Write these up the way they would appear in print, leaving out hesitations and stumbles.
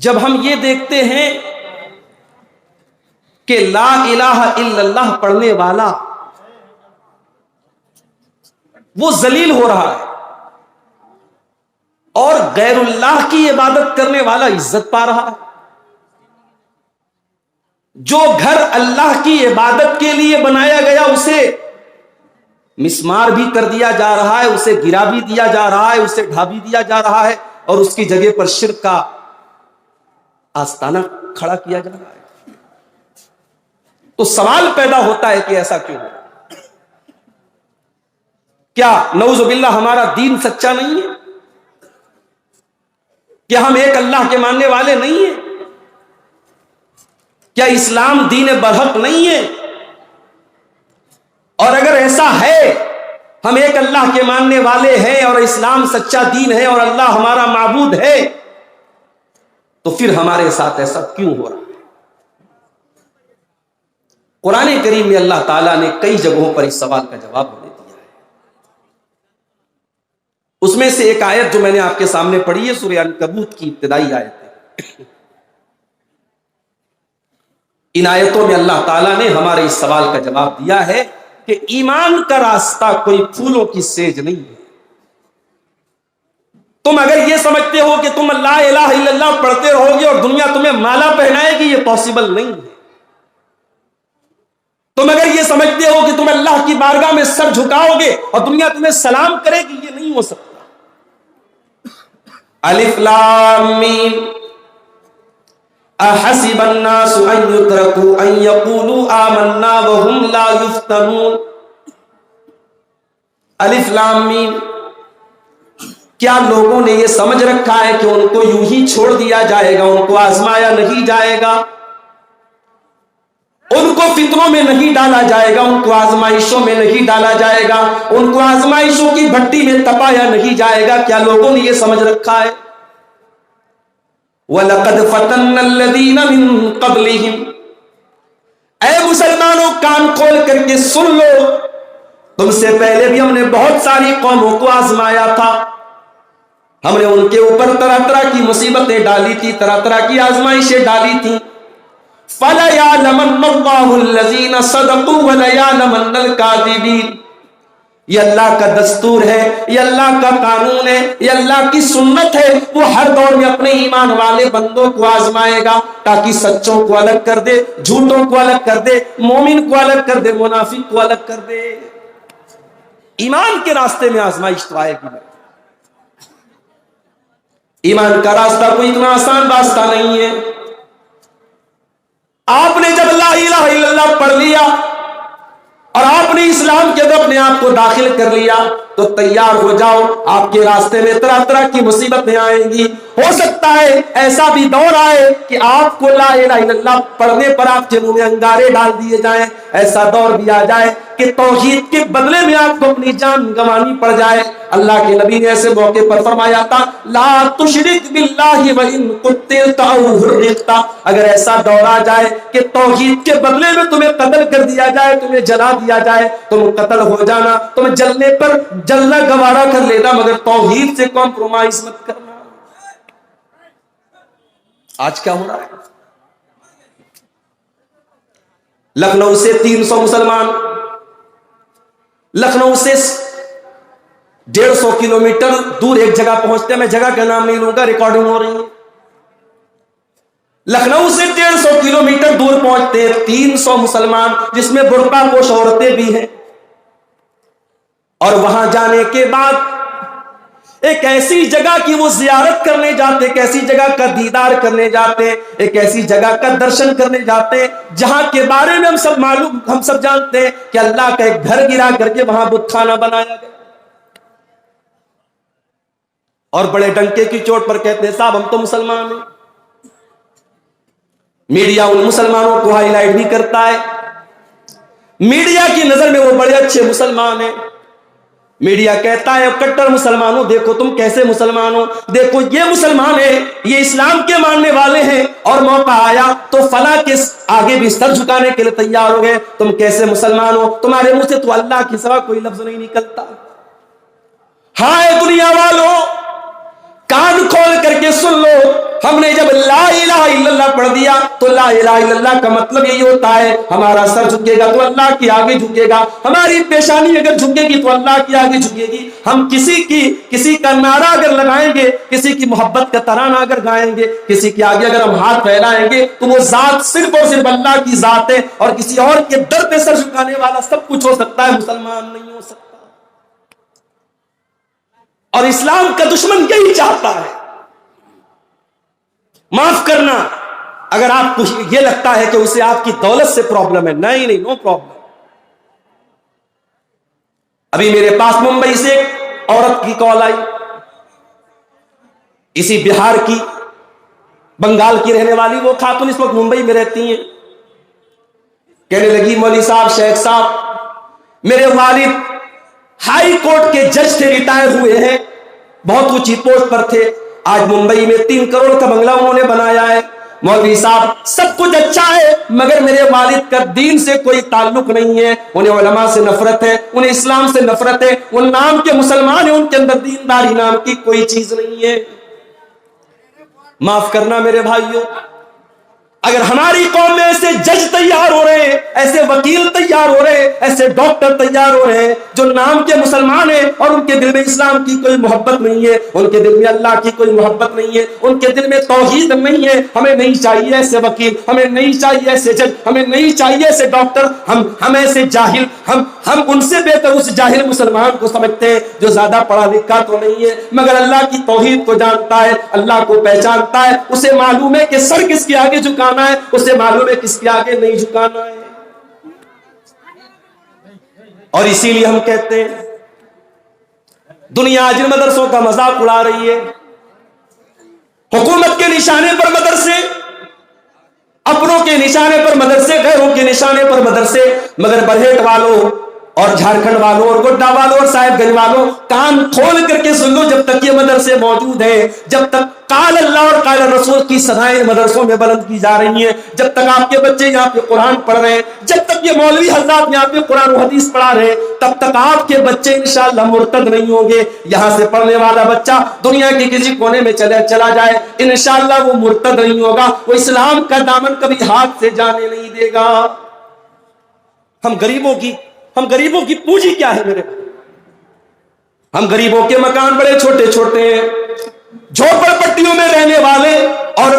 جب ہم یہ دیکھتے ہیں کہ لا الہ الا اللہ پڑھنے والا وہ ذلیل ہو رہا ہے اور غیر اللہ کی عبادت کرنے والا عزت پا رہا ہے، جو گھر اللہ کی عبادت کے لیے بنایا گیا اسے مسمار بھی کر دیا جا رہا ہے، اسے گرا بھی دیا جا رہا ہے، اسے ڈھا بھی دیا جا رہا ہے، اور اس کی جگہ پر شرک کا آستانہ کھڑا کیا جا رہا ہے۔ تو سوال پیدا ہوتا ہے کہ ایسا کیوں؟ کیا نعوذ باللہ ہمارا دین سچا نہیں ہے؟ کیا ہم ایک اللہ کے ماننے والے نہیں ہیں؟ کیا اسلام دین برحق نہیں ہے؟ اور اگر ایسا ہے، ہم ایک اللہ کے ماننے والے ہیں اور اسلام سچا دین ہے اور اللہ ہمارا معبود ہے، تو پھر ہمارے ساتھ ایسا کیوں ہو رہا ہے؟ قرآن کریم میں اللہ تعالیٰ نے کئی جگہوں پر اس سوال کا جواب ہمیں دیا ہے۔ اس میں سے ایک آیت جو میں نے آپ کے سامنے پڑھی ہے سورہ عنکبوت کی ابتدائی آیت ہے۔ ان آیتوں میں اللہ تعالیٰ نے ہمارے اس سوال کا جواب دیا ہے کہ ایمان کا راستہ کوئی پھولوں کی سیج نہیں ہے۔ تم اگر یہ سمجھتے ہو کہ تم لا الہ الا اللہ پڑھتے رہو گے اور دنیا تمہیں مالا پہنائے گی، یہ پاسبل نہیں ہے۔ تم اگر یہ سمجھتے ہو کہ تم اللہ کی بارگاہ میں سر جھکاؤ گے اور دنیا تمہیں سلام کرے گی، یہ نہیں ہو سکتا۔ الف لام میم احسب الناس ان يتركوا ان يقولوا آمنا وهم لا يفتنون۔ الف لام میم، کیا لوگوں نے یہ سمجھ رکھا ہے کہ ان کو یوں ہی چھوڑ دیا جائے گا، ان کو آزمایا نہیں جائے گا، ان کو فتنوں میں نہیں ڈالا جائے گا، ان کو آزمائشوں میں نہیں ڈالا جائے گا، ان کو آزمائشوں کی بھٹی میں تپایا نہیں جائے گا؟ کیا لوگوں نے یہ سمجھ رکھا ہے؟ وَلَقَدْ فَتَنَّ الَّذِينَ مِن قَبْلِهِمْ، اے مسلمانوں کان کھول کر کے سن لو، تم سے پہلے بھی ہم نے بہت ساری قوموں کو آزمایا تھا، ہم نے ان کے اوپر طرح طرح کی مصیبتیں ڈالی تھی، طرح طرح کی آزمائشیں ڈالی تھی۔ فَلَيَعْلَمَنَّ اللَّهُ الَّذِينَ صَدَقُوا وَلَيَعْلَمَنَّ الْكَاذِبِينَ۔ یہ اللہ کا دستور ہے، یہ اللہ کا قانون ہے، یہ اللہ کی سنت ہے، وہ ہر دور میں اپنے ایمان والے بندوں کو آزمائے گا تاکہ سچوں کو الگ کر دے، جھوٹوں کو الگ کر دے، مومن کو الگ کر دے، منافق کو الگ کر دے۔ ایمان کے راستے میں آزمائش تو آئے گی۔ ایمان کا راستہ کوئی اتنا آسان راستہ نہیں ہے۔ آپ نے جب لا الہ الا اللہ پڑھ لیا اور آپ نے اسلام کے اندر اپنے آپ کو داخل کر لیا تو تیار ہو جاؤ، آپ کے راستے میں طرح طرح کی مصیبتیں آئیں گی۔ ہو سکتا ہے ایسا بھی دور آئے کہ آپ کو لا الہ الا اللہ پڑھنے پر آپ کے منہ میں انگارے ڈال دیے جائیں، ایسا دور بھی آ جائے کہ توحید کے بدلے میں آپ کو اپنی جان گنوانی پڑ جائے۔ اللہ کے نبی نے ایسے موقع پر فرمایا تھا لا تشرک باللہ وان قتلت او حرقت، اگر ایسا دور آ جائے کہ توحید کے بدلے میں تمہیں قتل کر دیا جائے، تمہیں جلا دیا جائے، تم قتل ہو جانا، تم جلنے پر جلنا گوارا کر لینا، مگر توحید سے کمپرومائز مت کرنا۔ آج کیا ہو رہا ہے؟ لکھنؤ سے 300 مسلمان، لکھنؤ سے 150 کلومیٹر دور ایک جگہ پہنچتے ہیں، میں جگہ کا نام نہیں لوں گا، ریکارڈنگ ہو رہی ہے۔ لکھنؤ سے 150 کلومیٹر دور پہنچتے ہیں 300 مسلمان، جس میں برقع پوش عورتیں بھی ہیں، اور وہاں جانے کے بعد ایک ایسی جگہ کی وہ زیارت کرنے جاتے، ایک ایسی جگہ کا دیدار کرنے جاتے، ایک ایسی جگہ کا درشن کرنے جاتے جہاں کے بارے میں ہم سب جانتے ہیں کہ اللہ کا ایک گھر گرا کر کے وہاں بت خانہ بنایا گیا، اور بڑے ڈنکے کی چوٹ پر کہتے ہیں صاحب ہم تو مسلمان ہیں۔ میڈیا ان مسلمانوں کو ہائی لائٹ بھی کرتا ہے، میڈیا کی نظر میں وہ بڑے اچھے مسلمان ہیں، میڈیا کہتا ہے کٹر مسلمانوں دیکھو تم کیسے مسلمان ہو، دیکھو یہ مسلمان ہیں، یہ اسلام کے ماننے والے ہیں، اور موقع آیا تو فلاں کے آگے بھی سر جھکانے کے لیے تیار ہو گئے، تم کیسے مسلمان ہو، تمہارے منہ سے تو اللہ کے سوا کوئی لفظ نہیں نکلتا۔ ہائے دنیا والوں، کان کھول کر کے سن لو، ہم نے جب لا الہ الا اللہ پڑھ دیا تو لا الہ الا اللہ کا مطلب یہی ہوتا ہے ہمارا سر جھکے گا تو اللہ کے آگے جھکے گا، ہماری پیشانی اگر جھکے گی تو اللہ کے آگے جھکے گی، ہم کسی کا نعرہ اگر لگائیں گے، کسی کی محبت کا ترانہ اگر گائیں گے، کسی کے آگے اگر ہم ہاتھ پھیلائیں گے تو وہ ذات صرف اور صرف اللہ کی ذات ہے، اور کسی اور کے در پہ سر جھکانے والا سب کچھ ہو سکتا ہے، مسلمان نہیں ہو سکتا۔ اور اسلام کا دشمن یہی چاہتا ہے۔ معاف کرنا اگر آپ کو یہ لگتا ہے کہ اسے آپ کی دولت سے پرابلم ہے، نہیں، نو پرابلم۔ ابھی میرے پاس ممبئی سے ایک عورت کی کال آئی، اسی بہار کی، بنگال کی رہنے والی وہ خاتون اس وقت ممبئی میں رہتی ہیں، کہنے لگی مولوی صاحب، شیخ صاحب، میرے والد ہائی کورٹ کے جج سے ریٹائر ہوئے ہیں، بہت اونچی پوسٹ پر تھے، آج ممبئی میں 3 کروڑ کا بنگلہ انہوں نے بنایا ہے۔ مولوی صاحب سب کچھ اچھا ہے مگر میرے والد کا دین سے کوئی تعلق نہیں ہے، انہیں علماء سے نفرت ہے، انہیں اسلام سے نفرت ہے، وہ نام کے مسلمان ہیں، ان کے اندر دینداری نام کی کوئی چیز نہیں ہے۔ معاف کرنا میرے بھائیوں، اگر ہماری قوم میں ایسے جج تیار ہو رہے ہیں، ایسے وکیل تیار ہو رہے ہیں، ایسے ڈاکٹر تیار ہو رہے ہیں جو نام کے مسلمان ہیں اور ان کے دل میں اسلام کی کوئی محبت نہیں ہے، ان کے دل میں اللہ کی کوئی محبت نہیں ہے، ان کے دل میں توحید نہیں ہے، ہمیں نہیں چاہیے ایسے وکیل، ہمیں نہیں چاہیے ایسے جج، ہمیں نہیں چاہیے ایسے ڈاکٹر، ہم ایسے جاہل، ہم ان سے بہتر اس جاہل مسلمان کو سمجھتے ہیں جو زیادہ پڑھا لکھا تو نہیں ہے مگر اللہ کی توحید کو جانتا ہے، اللہ کو پہچانتا ہے، اسے معلوم ہے کہ سر کس کے آگے جھکانا ہے، اسے معلوم ہے کس کے آگے نہیں جھکانا ہے۔ اور اسی لیے ہم کہتے ہیں دنیا آج مدرسوں کا مذاق اڑا رہی ہے، حکومت کے نشانے پر مدرسے، اپنوں کے نشانے پر مدرسے، غیروں کے نشانے پر مدرسے، مگر برہیٹ والوں اور جھارکھنڈ والوں اور گڈا والوں اور صاحب گنج والوں کان کھول کر کے سن لو، جب تک یہ مدرسے موجود ہیں، جب تک قال اللہ اور قال رسول کی سدائیں مدرسوں میں بلند کی جا رہی ہیں، جب تک آپ کے بچے یہاں پہ قرآن پڑھ رہے ہیں، جب تک یہ مولوی حضرات یہاں پہ قرآن و حدیث پڑھا رہے ہیں، تب تک آپ کے بچے انشاءاللہ مرتد نہیں ہوں گے۔ یہاں سے پڑھنے والا بچہ دنیا کے کسی کونے میں چلا جائے انشاءاللہ وہ مرتد نہیں ہوگا، وہ اسلام کا دامن کبھی ہاتھ سے جانے نہیں دے گا۔ ہم غریبوں کی پونجی کیا ہے میرے؟ ہم غریبوں کے مکان بڑے چھوٹے چھوٹے ہیں، جھوپڑ پٹیوں میں رہنے والے اور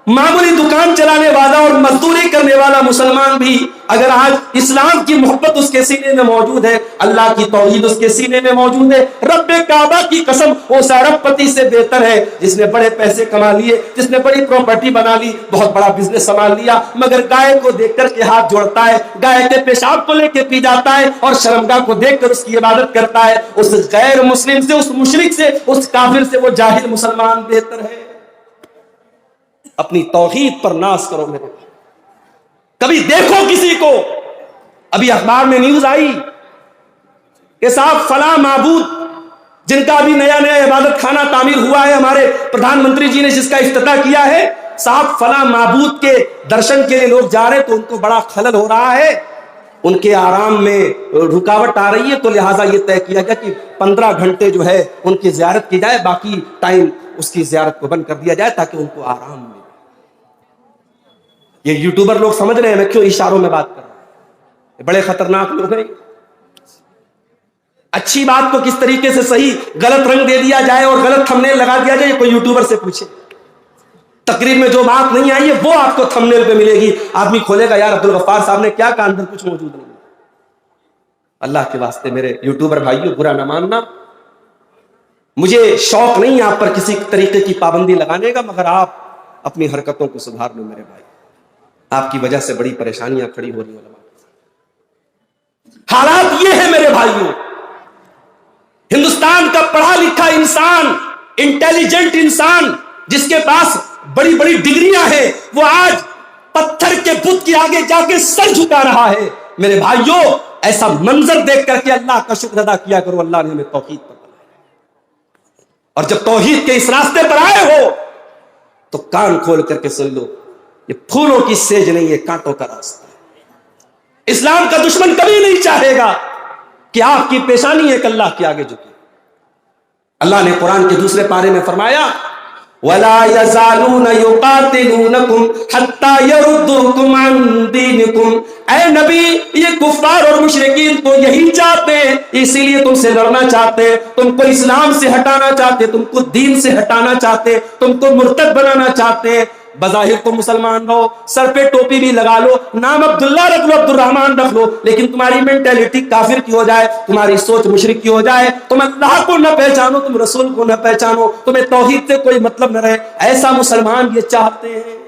معمولی دکان چلانے والا اور مزدوری کرنے والا مسلمان بھی اگر آج اسلام کی محبت اس کے سینے میں موجود ہے، اللہ کی توحید اس کے سینے میں موجود ہے، رب کعبہ کی قسم اس ارب پتی سے بہتر ہے جس نے بڑے پیسے کما لیے، جس نے بڑی پراپرٹی بنا لی، بہت بڑا بزنس سنبھال لیا، مگر گائے کو دیکھ کر کے ہاتھ جوڑتا ہے، گائے کے پیشاب کو لے کے پی جاتا ہے اور شرمگاہ کو دیکھ کر اس کی عبادت کرتا ہے، اس غیر مسلم سے، اس مشرک سے، اس کافر سے وہ جاہل مسلمان بہتر ہے۔ اپنی توحید پر ناز کرو میرے، کبھی دیکھو کسی کو، ابھی اخبار میں نیوز آئی کہ صاحب فلاں معبود جن کا ابھی نیا عبادت خانہ تعمیر ہوا ہے، ہمارے پردھان منتری جی نے جس کا افتتاح کیا ہے، صاحب فلاں معبود کے درشن کے لیے لوگ جا رہے تو ان کو بڑا خلل ہو رہا ہے، ان کے آرام میں رکاوٹ آ رہی ہے، تو لہٰذا یہ طے کیا گیا کہ 15 گھنٹے جو ہے ان کی زیارت کی جائے، باقی ٹائم اس کی زیارت کو بند کر دیا جائے تاکہ ان کو آرام ملے۔ یہ یوٹیوبر لوگ سمجھ رہے ہیں میں کیوں اشاروں میں بات کر رہا ہوں، بڑے خطرناک لوگ ہیں۔ اچھی بات کو کس طریقے سے صحیح غلط رنگ دے دیا جائے اور غلط تھمبنیل لگا دیا جائے، کوئی یوٹیوبر سے پوچھے۔ تقریر میں جو بات نہیں آئی ہے وہ آپ کو تھمبنیل پہ ملے گی، آدمی کھولے گا یار عبدالغفار صاحب نے کیا کہا، اندر کچھ موجود نہیں۔ اللہ کے واسطے میرے یوٹیوبر بھائیوں برا نہ ماننا، مجھے شوق نہیں آپ پر کسی طریقے کی پابندی لگانے کا، مگر آپ اپنی حرکتوں کو سدھار لو میرے بھائی، آپ کی وجہ سے بڑی پریشانیاں کھڑی ہو رہی ہیں۔ حالات یہ ہے میرے بھائیوں، ہندوستان کا پڑھا لکھا انسان، انٹیلیجنٹ انسان جس کے پاس بڑی بڑی ڈگریاں ہیں، وہ آج پتھر کے بت کے آگے جا کے سر جھکا رہا ہے۔ میرے بھائیوں ایسا منظر دیکھ کر کے اللہ کا شکر ادا کیا کرو، اللہ نے ہمیں توحید پر بنایا، اور جب توحید کے اس راستے پر آئے ہو تو کان کھول کر کے سن لو، یہ پھولوں کی سیج نہیں ہے، کانٹوں کا راستہ ہے۔ اسلام کا دشمن کبھی نہیں چاہے گا کہ آپ کی پیشانی ایک اللہ کے آگے جھکے۔ اللہ نے قرآن کے دوسرے پارے میں فرمایا وَلَا يَزَالُونَ يُقَاتِلُونَكُمْ حَتَّى يَرُدُّوكُمْ عَنْ دِينِكُمْ، اے نبی یہ کفار اور مشرکین تو یہی چاہتے ہیں، اسی لیے تم سے لڑنا چاہتے ہیں، تم کو اسلام سے ہٹانا چاہتے، تم کو دین سے ہٹانا چاہتے، تم کو مرتد بنانا چاہتے۔ بظاہر تم مسلمان رہو، سر پہ ٹوپی بھی لگا لو، نام عبداللہ رکھ لو، عبد الرحمن رکھ لو، لیکن تمہاری مینٹیلٹی کافر کی ہو جائے، تمہاری سوچ مشرک کی ہو جائے، تم اللہ کو نہ پہچانو، تم رسول کو نہ پہچانو، تمہیں توحید سے کوئی مطلب نہ رہے، ایسا مسلمان یہ چاہتے ہیں۔